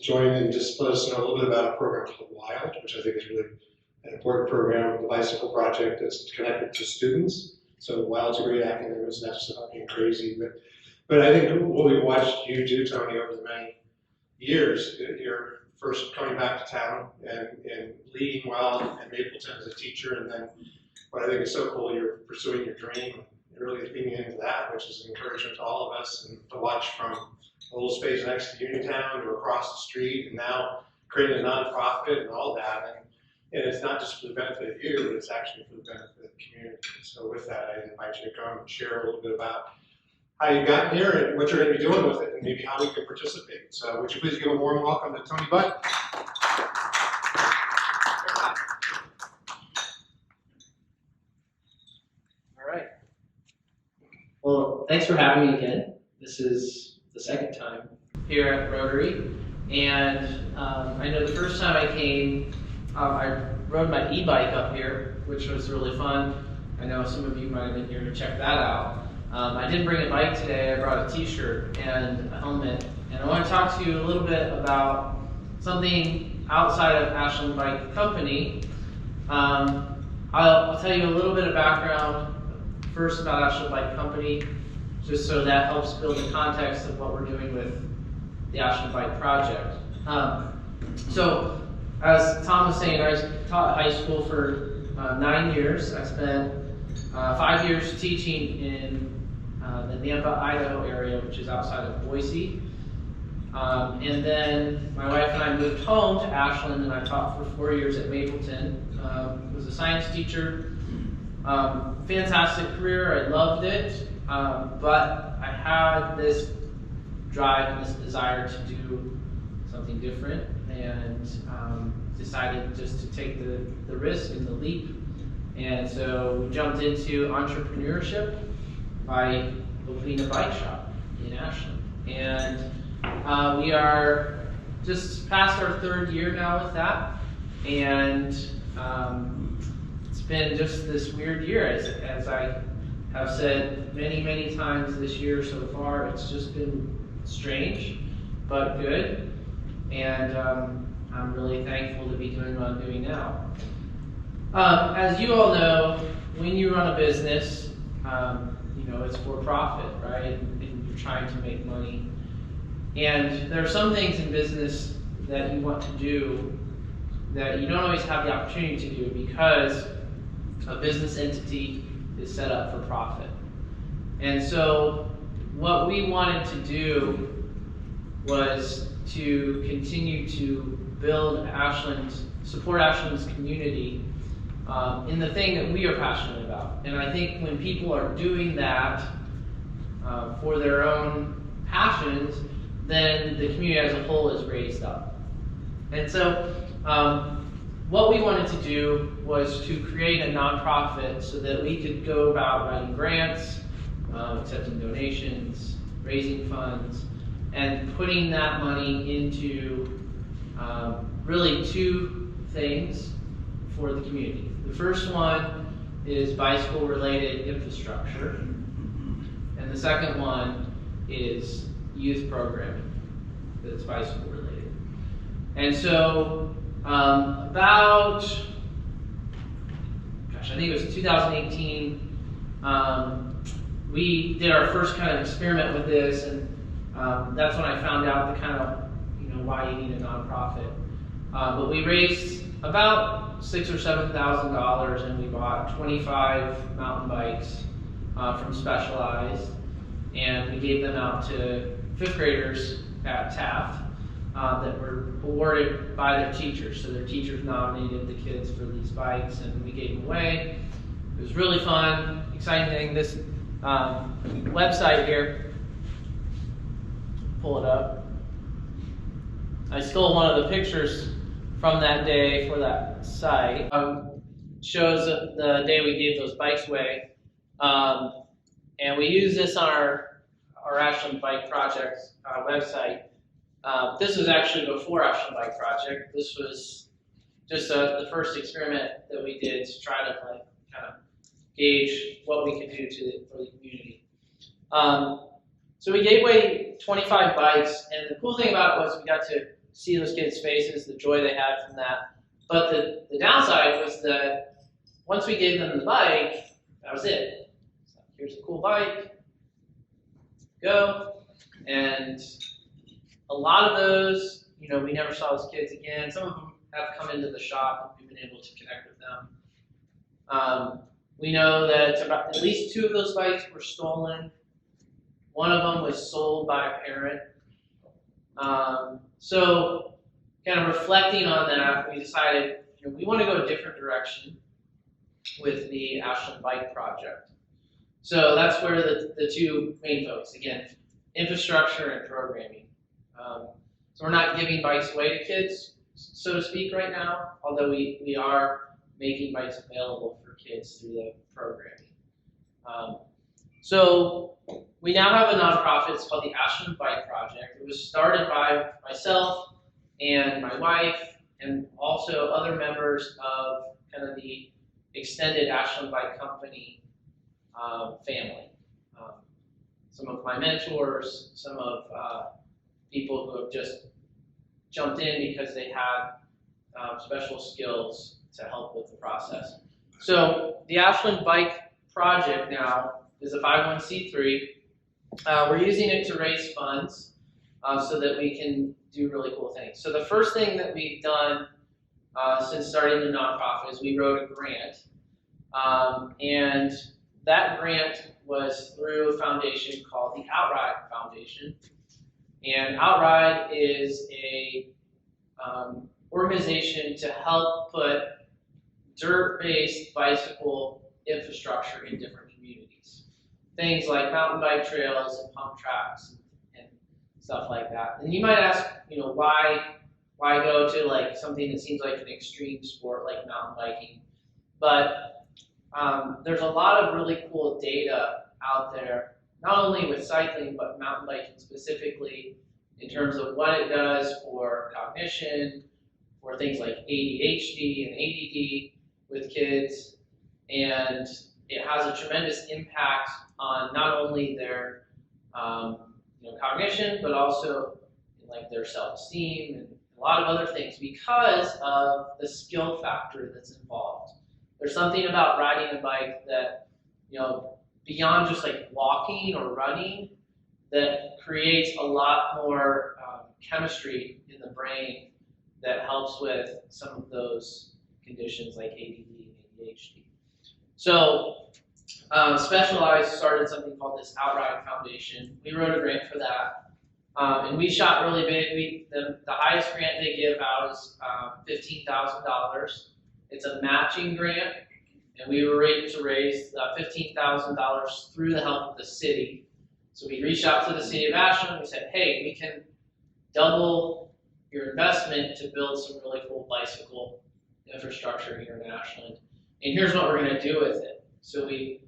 join and just let us know a little bit about a program called Wild, which I think is really an important program with the Bicycle Project that's connected to students. So Wild's a great acronym. It's not just about being crazy, but I think what we've watched you do, Tony, over the many years, you're first coming back to town and leading Wild and Mapleton as a teacher, and then what I think is so cool, you're pursuing your dream and really leaning into that, which is an encouragement to all of us, and to watch from a little space next to Uniontown to across the street, and now creating a nonprofit and all that. And it's not just for the benefit of you, but it's actually for the benefit of the community. So with that, I invite you to come and share a little bit about how you got here and what you're going to be doing with it, and maybe how we can participate. So would you please give a warm welcome to Tony Bunt. All right. Well, thanks for having me again. This is the second time here at Rotary. And I know the first time I came, I rode my e-bike up here, which was really fun. I know some of you might have been here to check that out. I didn't bring a bike today. I brought a t-shirt and a helmet. And I want to talk to you a little bit about something outside of Ashland Bike Company. I'll tell you a little bit of background first about Ashland Bike Company, just so that helps build the context of what we're doing with the Ashland Bike Project. So, as Tom was saying, I taught high school for 9 years. I spent 5 years teaching in the Nampa, Idaho area, which is outside of Boise. And then my wife and I moved home to Ashland, and I taught for 4 years at Mapleton. Was a science teacher. Fantastic career, I loved it. But I had this drive and this desire to do something different, and decided just to take the risk and the leap. And so we jumped into entrepreneurship by opening a bike shop in Ashland. And we are just past our 3rd year now with that. And it's been just this weird year, as I have said many times this year so far. It's just been strange, but good. And I'm really thankful to be doing what I'm doing now. As you all know, when you run a business, it's for profit, right? And you're trying to make money. And there are some things in business that you want to do that you don't always have the opportunity to do because a business entity is set up for profit. And so what we wanted to do was to continue to build Ashland's, support Ashland's community in the thing that we are passionate about. And I think when people are doing that for their own passions, then the community as a whole is raised up. And so what we wanted to do was to create a nonprofit so that we could go about writing grants, accepting donations, raising funds, and putting that money into really 2 things for the community. The first one is bicycle-related infrastructure, and the second one is youth programming that's bicycle-related. And so about, I think it was 2018, we did our first kind of experiment with this, and that's when I found out the kind of, why you need a nonprofit. But we raised about $6,000 or $7,000, and we bought 25 mountain bikes from Specialized, and we gave them out to 5th graders at Taft that were awarded by their teachers. So their teachers nominated the kids for these bikes, and we gave them away. It was really fun, exciting thing. This website here, pull it up. I stole one of the pictures from that day for that site. Shows the day we gave those bikes away. And we use this on our Ashland Bike Project website. This was actually before Ashland Bike Project. This was just the first experiment that we did to try to kind of gauge what we could do for the community. So we gave away 25 bikes, and the cool thing about it was we got to see those kids' faces, the joy they had from that. But the downside was that once we gave them the bike, that was it. So here's a cool bike, go. And a lot of those, you know, we never saw those kids again. Some of them have come into the shop and we've been able to connect with them. We know that about at least 2 of those bikes were stolen. One of them was sold by a parent. So kind of reflecting on that, we decided, you know, we want to go a different direction with the Ashland Bike Project. So that's where the 2 main focus, again, infrastructure and programming. So we're not giving bikes away to kids, so to speak, right now, although we are making bikes available for kids through the programming. So we now have a nonprofit. It's called the Ashland Bike Project. It was started by myself and my wife and also other members of kind of the extended Ashland Bike Company family. Some of my mentors, some of people who have just jumped in because they had special skills to help with the process. So the Ashland Bike Project now is a 501c3. We're using it to raise funds so that we can do really cool things. So the first thing that we've done since starting the nonprofit is we wrote a grant. And that grant was through a foundation called the Outride Foundation. And Outride is a organization to help put dirt-based bicycle infrastructure in different communities. Things like mountain bike trails and pump tracks and stuff like that. And you might ask, you know, why go to like something that seems like an extreme sport like mountain biking? But there's a lot of really cool data out there, not only with cycling, but mountain biking specifically, in terms of what it does for cognition, for things like ADHD and ADD with kids, and it has a tremendous impact on not only their cognition, but also like their self-esteem and a lot of other things because of the skill factor that's involved. There's something about riding a bike that, you know, beyond just like walking or running, that creates a lot more chemistry in the brain that helps with some of those conditions like ADD and ADHD. So Specialized started something called this Outride Foundation. We wrote a grant for that. And we shot really big. The highest grant they give out is $15,000. It's a matching grant, and we were able to raise $15,000 through the help of the city. So we reached out to the city of Ashland. We said, hey, we can double your investment to build some really cool bicycle infrastructure here in Ashland. And here's what we're going to do with it. So we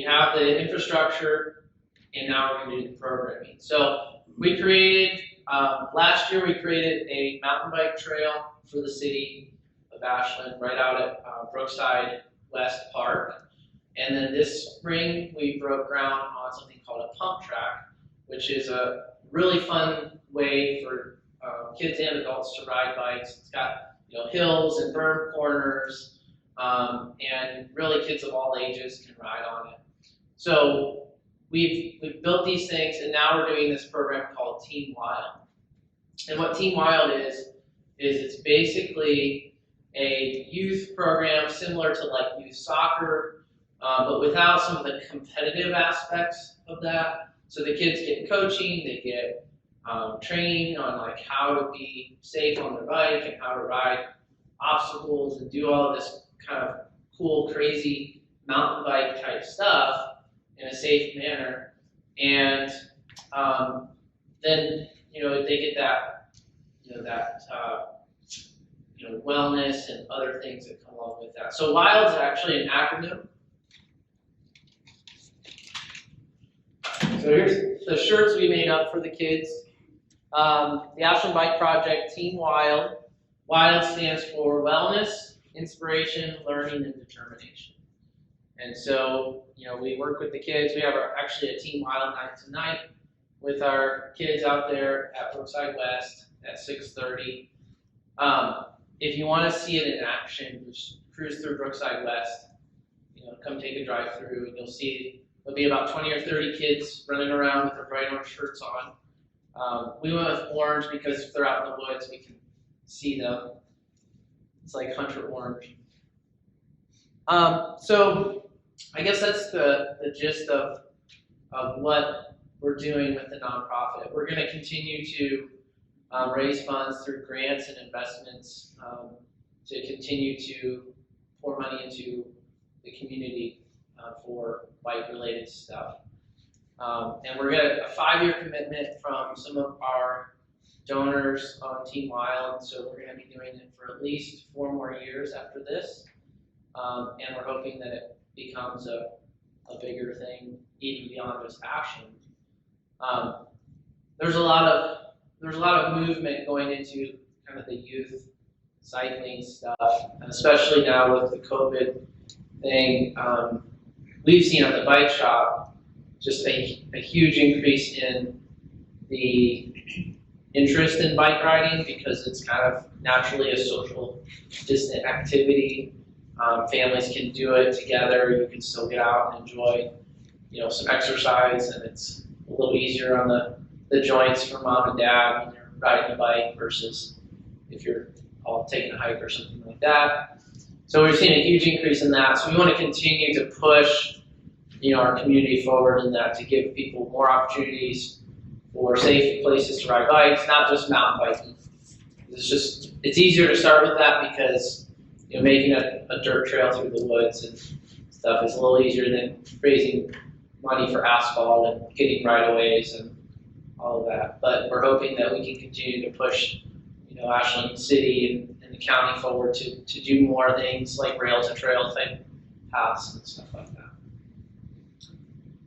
have the infrastructure, and now we're going to do the programming. So we created, last year we created a mountain bike trail for the city of Ashland right out at Brookside West Park. And then this spring we broke ground on something called a pump track, which is a really fun way for kids and adults to ride bikes. It's got hills and berm corners, and really kids of all ages can ride on it. So we've built these things, and now we're doing this program called Team Wild. And what Team Wild is it's basically a youth program similar to like youth soccer, but without some of the competitive aspects of that. So the kids get coaching, they get training on like how to be safe on their bike and how to ride obstacles and do all this kind of cool, crazy mountain bike type stuff in a safe manner. And then they get that wellness and other things that come along with that. So WILD is actually an acronym. So here's the shirts we made up for the kids. The Ashland Bike Project, Team Wild. WILD stands for Wellness, Inspiration, Learning, and Determination. And so, we work with the kids. We have actually a Team Wild night tonight. with our kids out there at Brookside West at 6:30. If you want to see it in action, just cruise through Brookside West. Come take a drive through, and you'll see there'll be about 20 or 30 kids running around with their bright orange shirts on. We went with orange because if they're out in the woods, we can see them. It's like hunter orange. So I guess that's the gist of what we're doing with the nonprofit. We're going to continue to raise funds through grants and investments to continue to pour money into the community for bike-related stuff. And we're getting a 5-year commitment from some of our donors on Team Wild, so we're going to be doing it for at least 4 more years after this. And we're hoping that it becomes a bigger thing, even beyond just Ashland. There's a lot of movement going into kind of the youth cycling stuff, and especially now with the COVID thing. We've seen at the bike shop just a huge increase in the interest in bike riding because it's kind of naturally a social distant activity. Families can do it together. You can still get out and enjoy, some exercise, and it's a little easier on the joints for mom and dad when you're riding a bike versus if you're all taking a hike or something like that. So we've seen a huge increase in that. So we want to continue to push, our community forward in that, to give people more opportunities for safe places to ride bikes, not just mountain biking. It's easier to start with that because making a dirt trail through the woods and stuff is a little easier than raising money for asphalt and getting right-of-ways and all of that. But we're hoping that we can continue to push, Ashland City and the county forward to do more things like rail to trail type paths and stuff like that.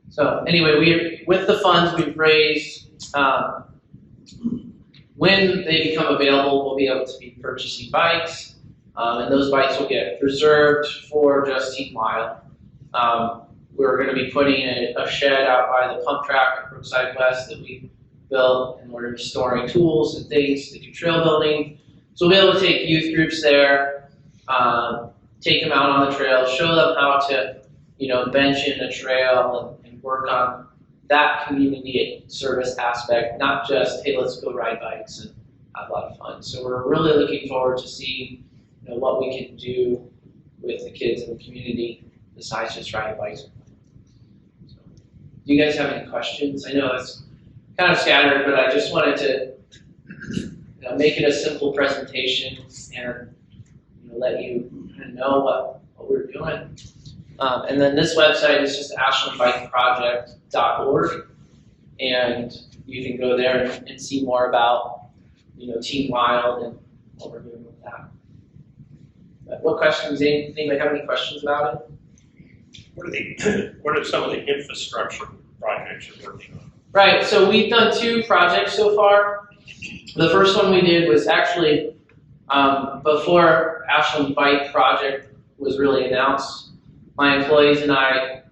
So anyway, with the funds we've raised, when they become available, we'll be able to be purchasing bikes, and those bikes will get reserved for just Team Wild. We're going to be putting a shed out by the pump track at Brookside West that we built, and we're storing tools and things to do trail building. So we'll be able to take youth groups there, take them out on the trail, show them how to, bench in a trail and work on that community service aspect, not just, hey, let's go ride bikes and have a lot of fun. So we're really looking forward to seeing, what we can do with the kids in the community besides just riding bikes. So, do you guys have any questions? I know it's kind of scattered, but I just wanted to make it a simple presentation and let you kind of know what we're doing. And then this website is just ashlandbikeproject.org, and you can go there and see more about Team Wild and what we're doing with that. But what questions? Anybody have any questions about it? What are some of the infrastructure projects you're working on? Right, so we've done 2 projects so far. The first one we did was actually before Ashland Bike Project was really announced. My employees and I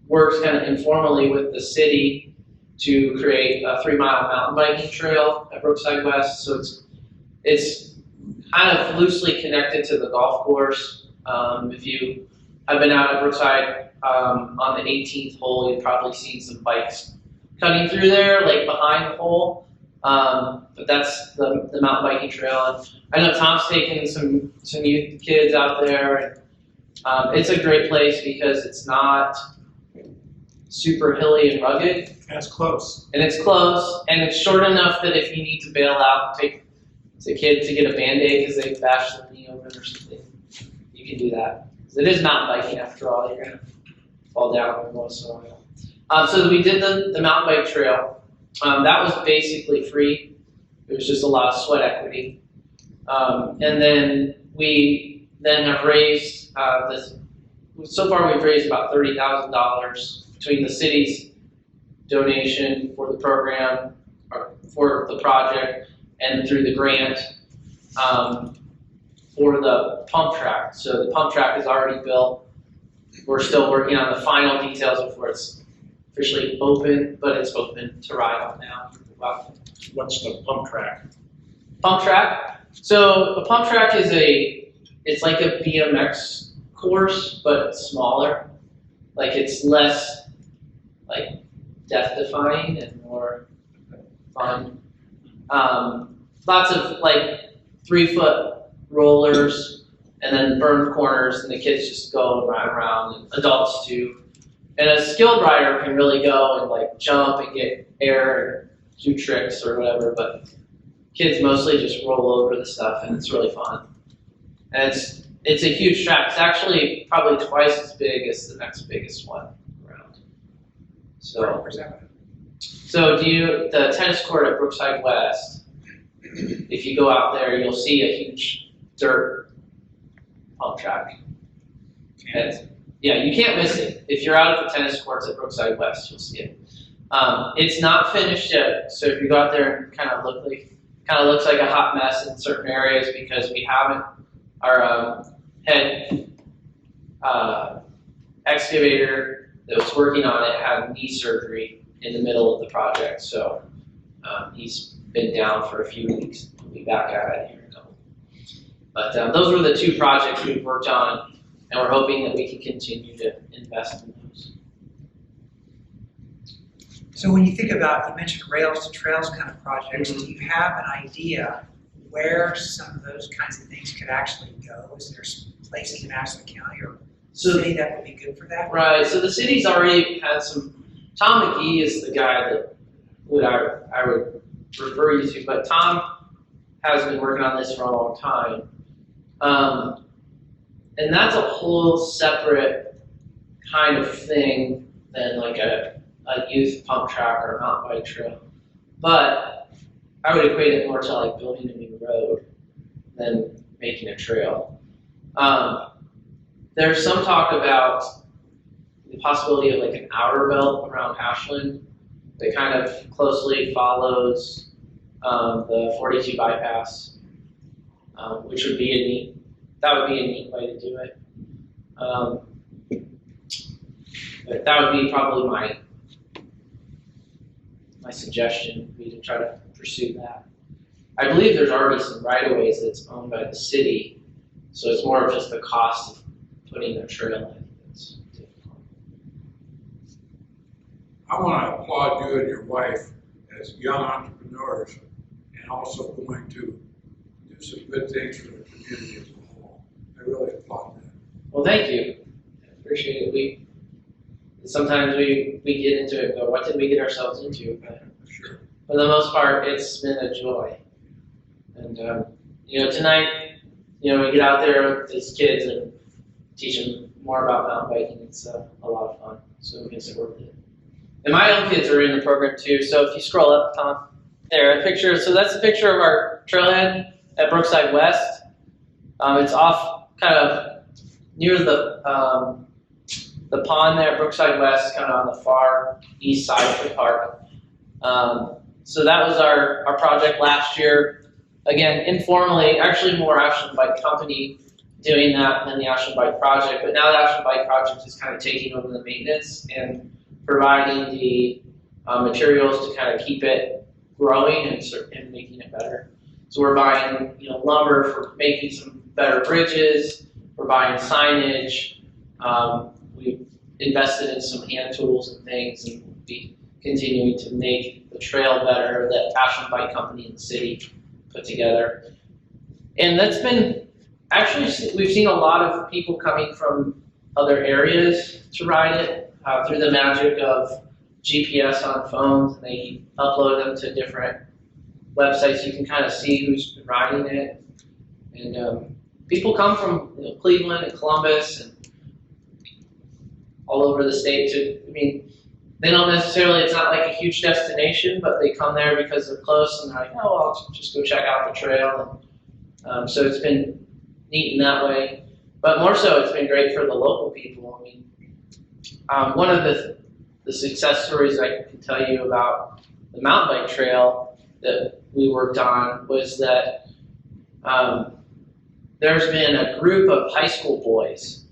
worked kind of informally with the city to create a 3-mile mountain biking trail at Brookside West. So it's kind of loosely connected to the golf course. If you have been out at Brookside on the 18th hole, you've probably seen some bikes cutting through there, like behind the hole. But that's the mountain biking trail. And I know Tom's taking some youth kids out there. And, it's a great place because it's not super hilly and rugged. And it's close. And it's close, and it's short enough that if you need to bail out and take the kid to get a Band-Aid because they bashed their knee open or something, you can do that. Because it is mountain biking after all, you're going to fall down every once in a while. So we did the mountain bike trail. That was basically free. It was just a lot of sweat equity. And then we have raised so far we've raised about $30,000 between the city's donation for the program, or for the project, and through the grant for the pump track. So the pump track is already built. We're still working on the final details before it's officially open, but it's open to ride on now. What's the pump track? Pump track. So a pump track is it's like a BMX course, but smaller. Like it's less like death-defying and more fun. Lots of like 3-foot rollers and then berm corners, and the kids just go and ride around, and adults too. And a skilled rider can really go and like jump and get air and do tricks or whatever, but kids mostly just roll over the stuff, and it's really fun. And it's a huge track. It's actually probably twice as big as the next biggest one around. So, the tennis court at Brookside West, if you go out there, you'll see a huge dirt pump track. And yeah, you can't miss it. If you're out at the tennis courts at Brookside West, you'll see it. It's not finished yet, so if you go out there and kind of looks like a hot mess in certain areas because we haven't. Our head excavator that was working on it had knee surgery in the middle of the project, so he's been down for a few weeks. He'll be back at it here in a couple. But those were the 2 projects we've worked on, and we're hoping that we can continue to invest in those. So when you think about, you mentioned rails to trails kind of projects, do you have an idea where some of those kinds of things could actually go? Is there some places in Ashland County or city that would be good for that? Right, so the city's already had some. Tom McGee is the guy that I would refer you to, but Tom has been working on this for a long time. And that's a whole separate kind of thing than like a youth pump track or a mountain bike trail. But I would equate it more to like building a new road than making a trail. There's some talk about the possibility of like an outer belt around Ashland that kind of closely follows the 42 bypass, which would be a neat way to do it. But that would be probably my suggestion would be to try to pursue that. I believe there's already some right-of-ways that's owned by the city, so it's more of just the cost of putting a trail in that's difficult. I want to applaud you and your wife as young entrepreneurs and also going to do some good things for the community as a whole. I really applaud that. Well, thank you. I appreciate it. Sometimes we get into it, but what did we get ourselves into? But Sure. for the most part, it's been a joy. And tonight, we get out there with these kids and teach them more about mountain biking. It's a lot of fun, so it makes it worth it. And my own kids are in the program too. So if you scroll up, Tom, there, a picture. So that's a picture of our trailhead at Brookside West. It's off kind of near the pond there at Brookside West, kind of on the far east side of the park. So that was our project last year. Again, informally, actually more Ashland Bike Company doing that than the Ashland Bike Project, but now the Ashland Bike Project is kind of taking over the maintenance and providing the materials to kind of keep it growing and making it better. So we're buying lumber for making some better bridges, we're buying signage, we've invested in some hand tools and things, and we'll be continuing to make the trail better that Ashland Bike Company and the city put together. And that's been, actually, we've seen a lot of people coming from other areas to ride it through the magic of GPS on phones, and they upload them to different websites. You can kind of see who's been riding it. And people come from Cleveland and Columbus and all over the state they don't necessarily, it's not like a huge destination, but they come there because they're close and they're like, oh, I'll just go check out the trail. And, so it's been neat in that way. But more so, it's been great for the local people. One of the success stories I can tell you about the mountain bike trail that we worked on was that there's been a group of high school boys,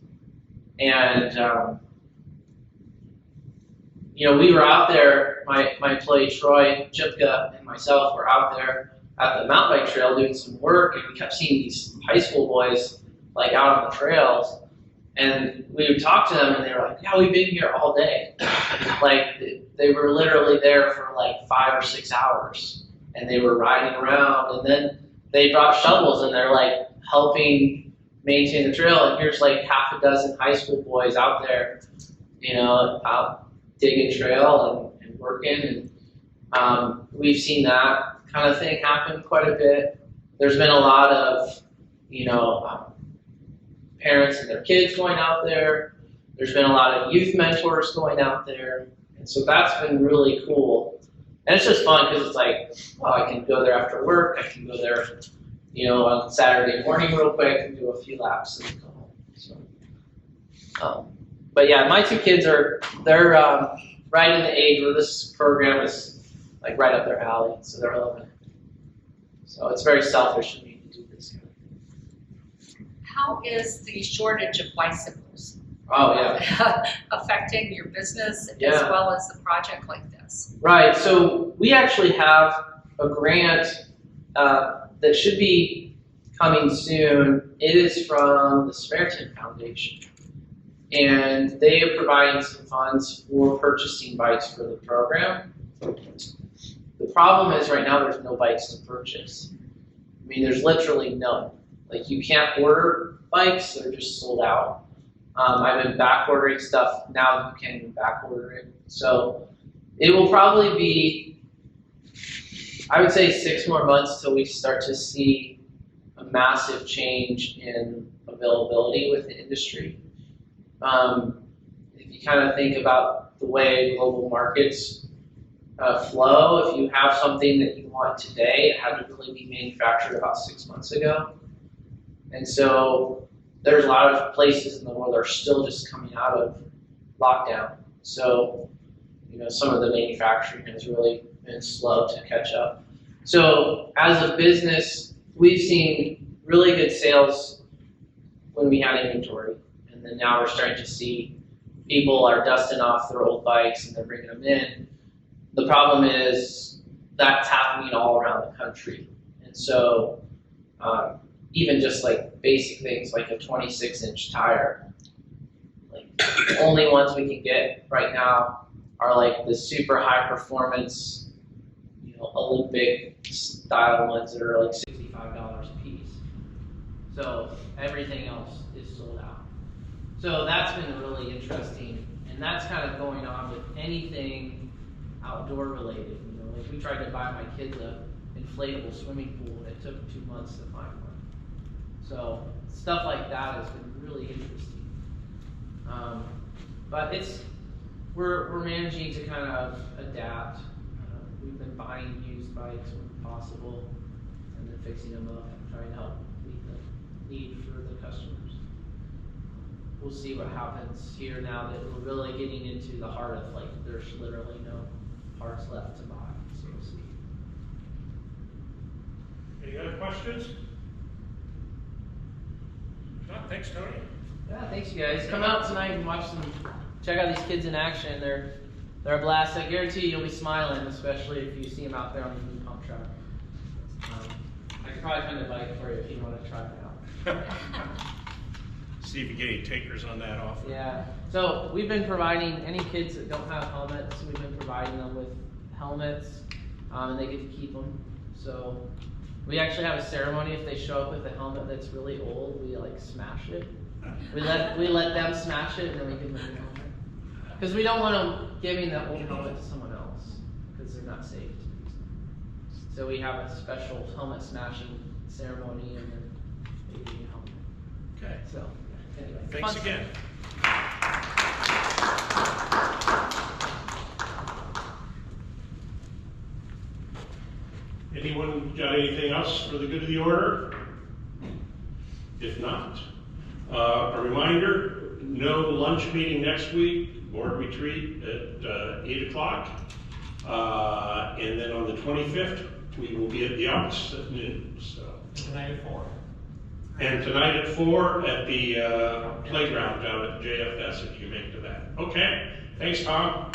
and you know, we were out there, my employee Troy, Chipka, and myself were out there at the mountain bike trail doing some work, and we kept seeing these high school boys like out on the trails, and we would talk to them, and they were like, "Yeah, we've been here all day." Like they were literally there for like 5 or 6 hours, and they were riding around, and then they brought shovels, and they're like helping maintain the trail, and here's like half a dozen high school boys out there, you know, out digging trail and working, and we've seen that kind of thing happen quite a bit. There's been a lot of, you know, parents and their kids going out there. There's been a lot of youth mentors going out there, and so that's been really cool. And it's just fun because it's like, oh, I can go there after work. I can go there, you know, on Saturday morning real quick and do a few laps and go home. So, but yeah, my 2 kids they're right in the age where this program is like right up their alley. So they're 11. So it's very selfish of me to do this kind of thing. How is the shortage of bicycles Oh yeah. affecting your business as Yeah. well as the project like this? Right. So we actually have a grant that should be coming soon. It is from the Samaritan Foundation, and they are providing some funds for purchasing bikes for the program. The problem is right now there's no bikes to purchase. I mean, there's literally none. Like, you can't order bikes; they're just sold out. I've been back ordering stuff now. You can't even back order it. So it will probably be, I would say, 6 more months till we start to see a massive change in availability with the industry. If you kind of think about the way global markets flow, if you have something that you want today, it had to really be manufactured about 6 months ago. And so there's a lot of places in the world that are still just coming out of lockdown. So, you know, some of the manufacturing has really been slow to catch up. So as a business, we've seen really good sales when we had inventory. And then now we're starting to see people are dusting off their old bikes and they're bringing them in. The problem is that's happening all around the country. And so even just like basic things like a 26-inch tire, like the only ones we can get right now are like the super high performance, you know, Olympic style ones that are like $65 a piece. So everything else is sold out. So that's been really interesting, and that's kind of going on with anything outdoor related. You know, like we tried to buy my kids a inflatable swimming pool, and it took 2 months to find one. So stuff like that has been really interesting. But we're managing to kind of adapt. We've been buying used bikes when possible, and then fixing them up and trying to help meet the need for the customers. We'll see what happens here now that we're really getting into the heart of, like, there's literally no parts left to buy. So we'll see. Any other questions? No, thanks, Tony. Yeah, thanks you guys. Come out tonight and watch them. Check out these kids in action. They're a blast. I guarantee you'll be smiling, especially if you see them out there on the new pump track. I could probably find a bike for you if you want to try it out. See if you get any takers on that offer. Yeah. So we've been providing any kids that don't have helmets. We've been providing them with helmets, and they get to keep them. So we actually have a ceremony. If they show up with a helmet that's really old, we like smash it. We let them smash it, and then we give them a new helmet. Because we don't want them giving that old helmet to someone else, because they're not safe to use them. So we have a special helmet smashing ceremony, and then they give you a helmet. Okay. So anyway, Thanks fun again. Anyone got anything else for the good of the order? If not, a reminder, no lunch meeting next week, board retreat at 8 o'clock. And then on the 25th, we will be at the office at noon. So. Tonight at 4. And tonight at 4 at the playground down at JFS, if you make to that. Okay, thanks, Tom.